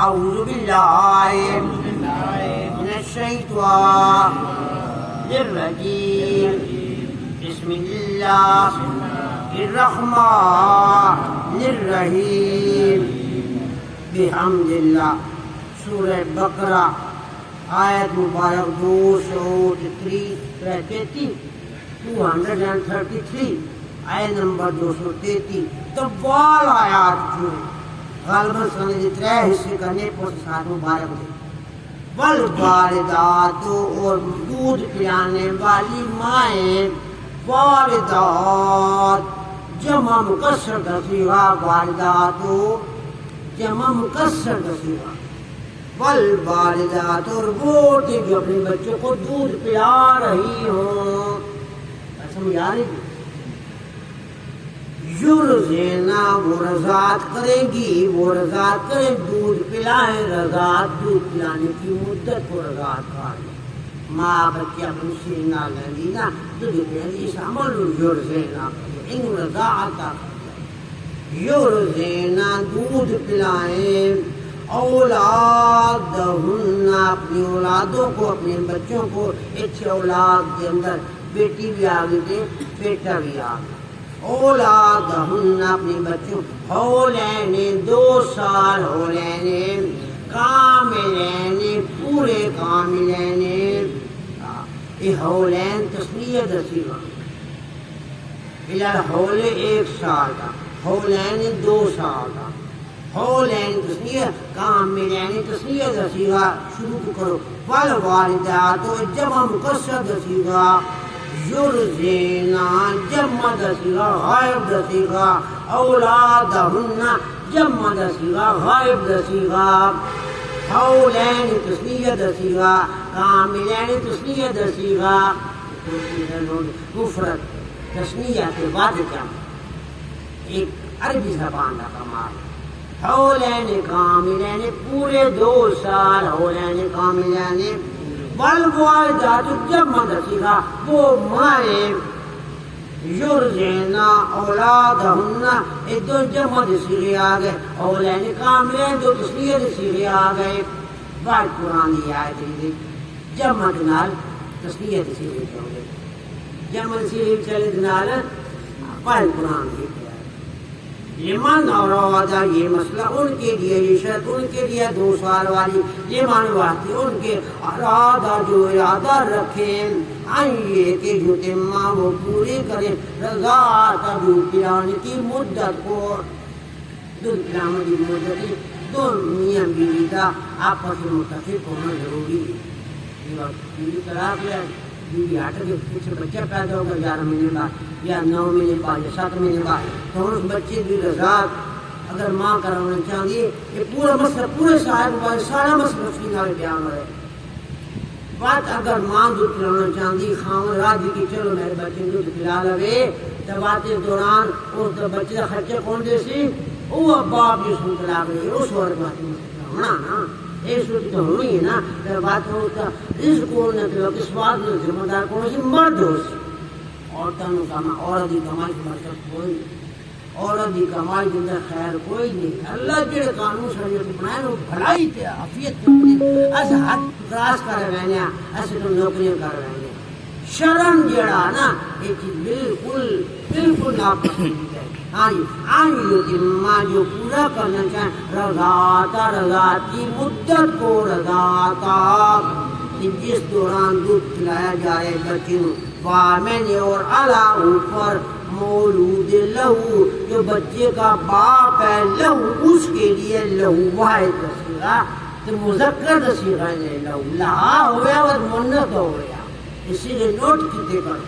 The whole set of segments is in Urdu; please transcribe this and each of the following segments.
اعوذ باللہ من الشیطان الرجیم بسم اللہ الرحمن الرحیم بحمد اللہ. سورہ بقرہ آیت مبارک 233 آیت نمبر 233 طوال آیات جو غالباً سنے جی 3 حصے کرنے پر ساتھ مبارک دے. والوالدات اور دودھ پلانے والی مائیں، والدات جمع مکسر دسیغا، والدات جمع مکسر دسیغا. والوالدات اور وہ عورتیں جو اپنے بچوں کو دودھ پلا رہی ہوں، سمجھا رہی تھی. یرزینا وہ رضاعت کریں گی، وہ رضاعت کریں، دودھ پلائیں. رضاعت دودھ پلانے کی مدت کو رضاعت کر لیں. ماں بچے اپنی سینا لیں گی نا دودھ پلائیں، اس عمل یرزینا ان رضاعت یرزینا دودھ پلائیں. اولادہن اپنی اولادوں کو، اپنے بچوں کو. اچھے اولاد کے اندر بیٹی بھی آ گئی تھی، بیٹا بھی آ گیا. اولادہن اپنے بچوں، حولین 2 سال، حولین کاملین پورے کاملین. یہ حولین تسنیہ دسیغا، الحول 1 سال کا، حولین 2 سال کا. حولین تسنیہ، کاملین تسنیہ دسیغا. شروع کرو. والوالدات جمع مکسر دسیغا. یرزینا جمع دسیغا، غائب دسیغا. اولادہن جمع دسیغا، غائب دسیغا. حولین تسنیہ دسیغا، کاملین تسنیہ دسیغا. مفرد تسنیہ کے بعد جمع، ایک عربی زبان کا کمال. حولین کاملین پورے 2 سال، حولین کاملین. والوالدات جمع دسیغا وہ مائیں. یرزینا اولادہن یہ 2 جمع دسیغے آ گئے. حولین کاملین 2 تسنیہ دسیغے آ گئے. بات قرآن دی آیت ہے، جمع دنال تسنیہ دسیغے چلے، جمع دسیغے چلے دنال بات قرآن دی. لمن اورادہ یہ مسئلہ ان کے لیے، یہ شرط ان کے لیے 2 سال والی. لمن واسطے ان کے ارادہ جو ارادہ رکھیں، آئیے کہ جو تمام وہ پوری کریں رضاعت دودھ پلانے کی مدت کو. دودھ پلانے کی مدت 2 میاں بیوی کا آپس میں متفق ہونا ضروری ہے. بیوی طلاق لے، بیوی ہٹ کے کچھ بچہ پیدا ہوگا 11 مہینے بعد یا 9 مہینے بعد یا 7 مہینے بعد، تو اس بچے کی رضاعت اگر ماں کرانا چاہیے. یہ پورا مسئلہ پورے سارا مسئلہ فی الحال بیان ہو رہا ہے. بات اگر ماں دودھ پلانا چاہتی، خاوند رات بھی کہ چلو میرے بچے دودھ پلا لگے، تو بات کے دوران اس بچے کا خرچہ کون دے سی؟ وہ باپ جس کو طلاق لے اس وقت بات ہونا نا، یہ صورت تو ہونی ہے نا. جب بات ہوتا رزق ہونے کے وقت اس بات میں ذمہ دار کون سی؟ مرد ہو سی. عورتوں کا عورت کی کمائی کا مطلب کوئی نہیں، عورت کی کمائی کے اندر خیر کوئی نہیں. اللہ جڑے قانون شریعت بنائے وہ بھلائی تے عافیت ایسے حد کراس کر رہے ہیں، ایسے تو نوکریاں کر رہے ہیں. شرم جڑا نا یہ چیز بالکل ناپسندیدہ ہے. ہاں جی، ماں جو پورا کرنا چاہیں رضاعت کی مدت کو، رضاعت جس دوران دودھ پلایا جائے بچے وامن اور علا اوپر مولود لہو جو بچے کا باپ ہے، لہو اس کے لیے لہو واحد دسیغا تو مذکر دسیغا ہے. لہو لہا ہو گیا اور منت ہو گیا. اسی لیے نوٹ کیتے کرو،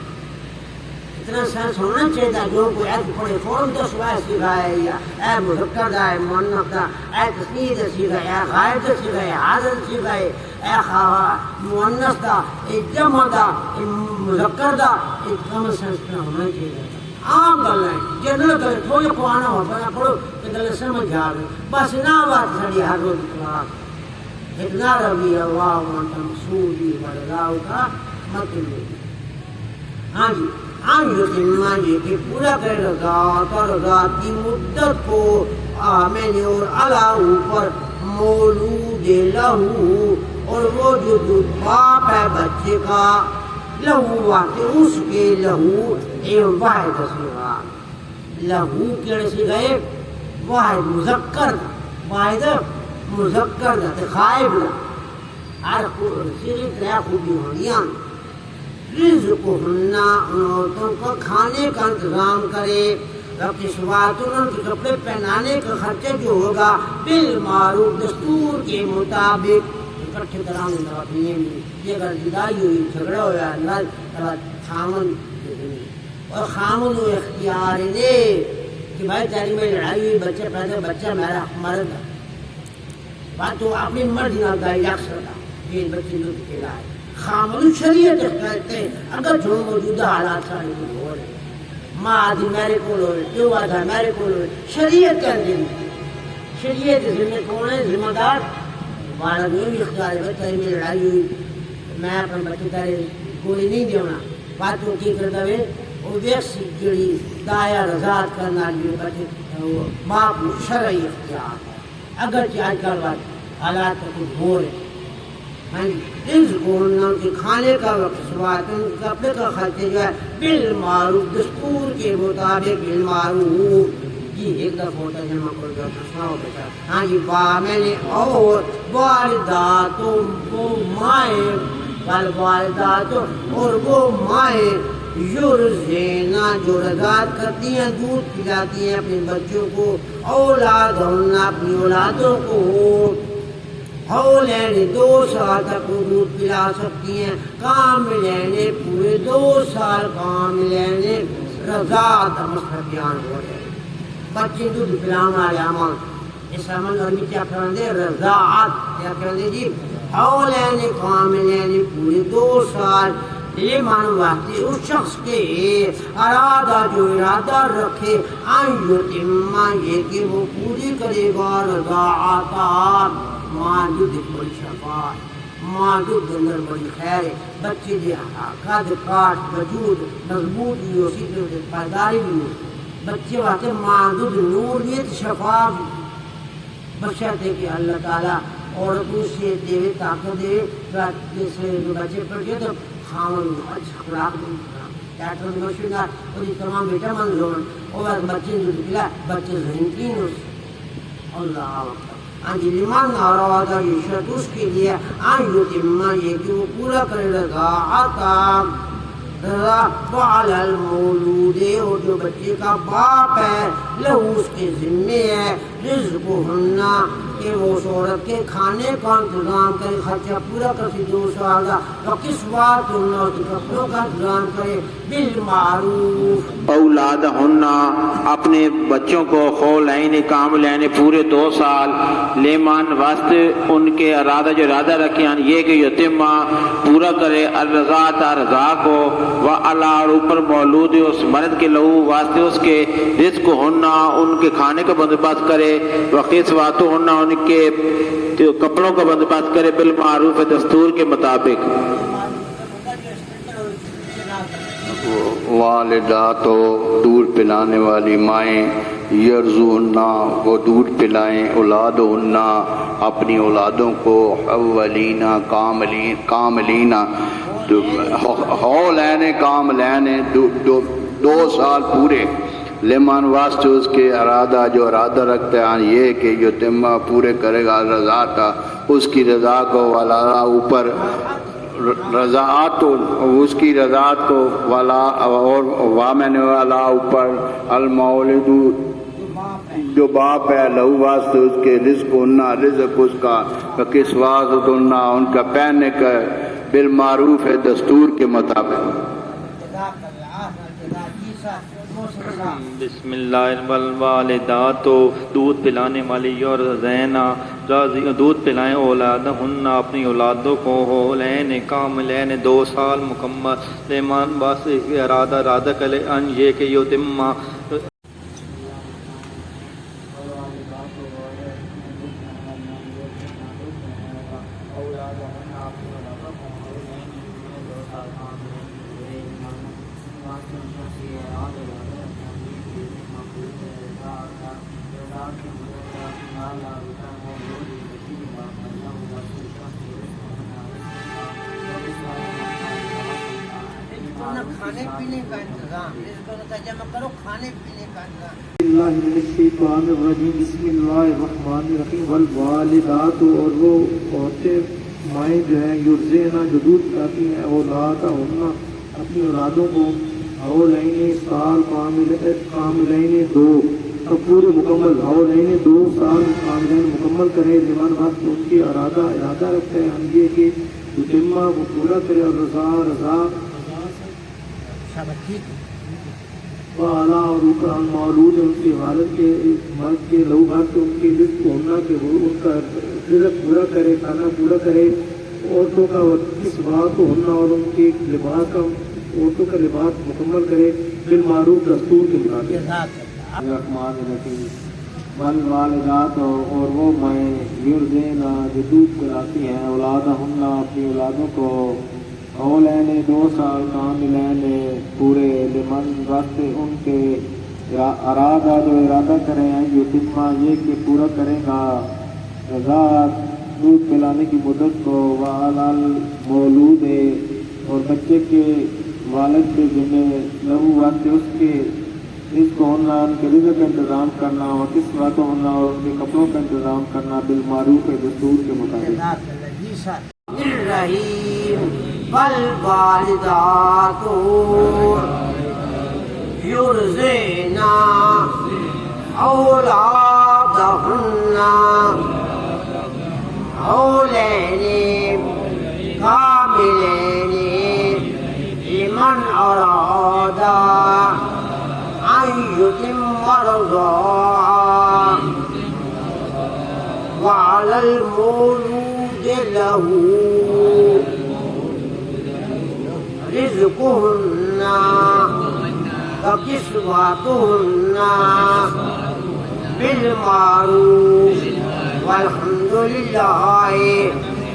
اتنا سینس ہونا چاہیے. جو کوئی ایت پڑھے فوراً 10 واحد سیغا ہے، یا اے مذکر دا، اے منت دا، اے تسنیہ دسیغا، اے غائب دسیغا، اے حاضر دسیغا، اے مؤنث دا، اے جمع دا، اے مذکر دا. ایک کم سینس نہ ہونا چاہیے. عام گل ہے جنرل گل تھوڑے کو آنا ہو پڑا پڑھو تو گل سمجھ آ گئی. بس نہ بات سڑی ہر روز کلاس اتنا ربی اللہ وانتا مسعودی ورضاؤ کا مطلب. ہاں جی، یتیمان یہ کہ پورا کرے رضاعت اور رضاعت کی مدت کو. میں نے اور علا اوپر مولود لہو، اور وہ جو باپ ہے بچے کا، لہو واقع اس کے لہو اے واحد صیغہ، لہو کیڑے سے گئے واحد مذکر دا، واحد مذکر دا تخائب دا، ہر صیغے تریا خوبی ہونیاں، رزق ہننا ان عورتوں کو کھانے کا انتظام کرے، کسوات ان کے کپڑے پہنانے کا خرچہ جو ہوگا بالمعروف دستور کے مطابق، اکٹھے طرح یہ اگر جدائی ہوئی جھگڑا ہوا اللہ خامن اور خامن و اختیار نے کہ بھائی تیری میں لڑائی ہوئی، بچہ پیدا، بچہ میرا مرد ہے، بات تو اپنی مرضی نہ گائی یکسر دا یہ بچے لوگ کے لائے خامن شریعت کہتے ہیں اگر جو موجودہ حالات سارے کچھ ہو رہے ماں آدھی میرے کو لوئے جو آدھا میرے کو لوئے شریعت کہتے ہیں، شریعت ذمہ کون ہے؟ ذمہ دار والد میں بھی اختیار ہے، تیری میں لڑائی ہوئی میں اپنے بچے تیرے گولی نہیں دیونا، باتوں کی کرتا ہے وہ ویکسی جڑی دایا رضاعت کرنا لیے بچے باپ شرعی اختیار ہے، اگرچہ آج کل بات حالات کا کچھ ہو رہے رزق ہونا کہ کھانے کا وقت سوات کپڑے کا خرچہ جو ہے بالمعروف دستور کے مطابق، بالمعروف جی ایک دفعہ ہوتا ہے جمع کر دیا سناؤ بیٹا، ہاں جی میں نے اور والداتوں وہ مائیں والوالداتوں اور وہ مائیں یرزینا جو رضاعت کرتی ہیں دودھ پلاتی ہیں اپنے بچوں کو، اولاد ہونا اپنی اولادوں کو حولین 2 سال تک وہ دودھ پلا سکتی ہیں، کاملین پورے 2 سال کاملین رضاعت مسئلہ بیان ہو جائے بچے دودھ پلانا والے عمل اس عمل اور میں کیا کریں دے رضاعت کیا کریں دے جی حولین کاملین پورے 2 سال لمن واسطے اس شخص کے ارادہ جو ارادہ رکھے ان یتما یہ کہ وہ پوری کرے گا رضاعت موجود بڑی شفاعت موجود اندر بڑی خیر بچے دی قد کاٹ وجود مضبوط بھی ہو سی پائیداری بھی ہو بچے واسطے موجود نوریت شفاعت بشرطے کہ اللہ تعالیٰ عورتوں سے دے طاقت دے جیسے بچے پڑھ گئے تو خامن اچھا خوراک دیں ڈاکٹر مشورہ اور تمام بیٹا منظور اور بچے جو نکلا بچے ذہن کی اللہ وقت لمن اراد یشرط اس کے لیے ان یتم یہ کہ وہ پورا کرے رضاعت وعلی المولود اور جو بچے کا باپ ہے لہو اس کے ذمے ہے رزق ہننا کہ وہ اس عورت کے کھانے کا انتظام کرے خرچہ پورا کرے 2 سال کا کسوات ہننا اس کے کپڑوں کا انتظام کرے بالمعروف اولاد ہننا اپنے بچوں کو خولین کاملین پورے 2 سال لیمان واسطے ان کے ارادہ جو ارادہ رکھیں یہ کہ یتیمہ پورا کرے الرضاعت رضا کو وعلی اور اوپر مولود اس مرد کے لہو واسطے اس کے رزق ہننا ان کے کھانے کا بندوبست کرے وقسوات ہننا ان کے کپڑوں کا بندوبست کرے بالمعروف دستور کے مطابق والدات دودھ پلانے والی مائیں یرزونا وہ دودھ پلائیں اولادہنہ اپنی اولادوں کو حولینا کاملینا حولین کاملین 2 سال پورے لمن واسطے اس کے ارادہ جو ارادہ رکھتے ہیں یہ کہ یتیمہ پورے کرے گا رضاعت اس کی رضا کو والا اوپر رضاعت اس کی رضاعت کو والا اور وامن والا اوپر المولد جو باپ ہے لہو واسطے اس کے رزق ہونا رزق اس کا کسوات ہونا ان کا پہننے کا بالمعروف ہے دستور کے مطابق بسم اللہ والوالدات دودھ پلانے والی اور زینا دودھ پلائیں اولادہن اپنی اولادوں کو حولین کاملین 2 سال مکمل لیمان باس ارادہ کرے ان یہ کہ یتیمہ کھانے پینے کا انتظام، رزق کا جمع کرو، کھانے پینے کا انتظام۔ اللہ من الشیطان الرجیم، بسم اللہ الرحمن الرحیم۔ والوالدات، اور وہ عورتیں مائیں جو ہیں، یرضعن جو دودھ پلاتی ہیں، اولادہن اپنی اولادوں کو، حولین سال کاملین دو پورے مکمل، حولین 2 سال کاملین مکمل کرے، لمن وقت ان کی ارادہ رکھتے ہیں ہم یہ کہ یتیمہ وہ پورا کرے، اور رضا اور اوپر مولود ان کی والد کے مرد کے لہو بھر کے ان کی رزق ہونا کہ وہ ان کا رزق پورا کرے، کھانا پورا کرے، عورتوں کا کس بات ہونا اور ان کے لباس کا، عورتوں کا لباس مکمل کرے بالمعروف دستور کے مطابق۔ الرحمن الرحیم۔ والوالدات، اور وہ مائیں یرضعن جو دودھ پلاتی ہیں، اولادہن اپنی اولادوں کو، حولین 2 سال کاملین پورے، لمن وقت ان کے ارادہ جو ارادہ کریں ہیں، یتیمہ یہ کہ پورا کرے گا، رضاعت دودھ پلانے کی مدت کو، وعلی المولود، اور بچے کے والد کے ذمہ، لہو وقت اس کے اس کو ہونا، ان کے رزق کا انتظام کرنا، اور قسمت ہونا، اور ان کے کپڑوں کا انتظام کرنا بالمعروف دستور کے مطابق۔ الرحیم والوالدات یرضعن اولادہن حولین کاملین لمن اراد ان یتم الرضاعة وعلى المولود له رزقهن وكسوتهن بالمعروف والحمد لله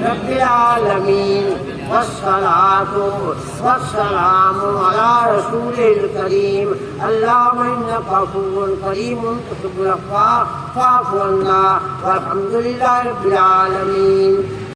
رب العالمين، والصلاة والسلام على رسوله الكريم، اللهم إنك عفو كريم تحب العفو فاعف عنا، والحمد لله رب العالمين۔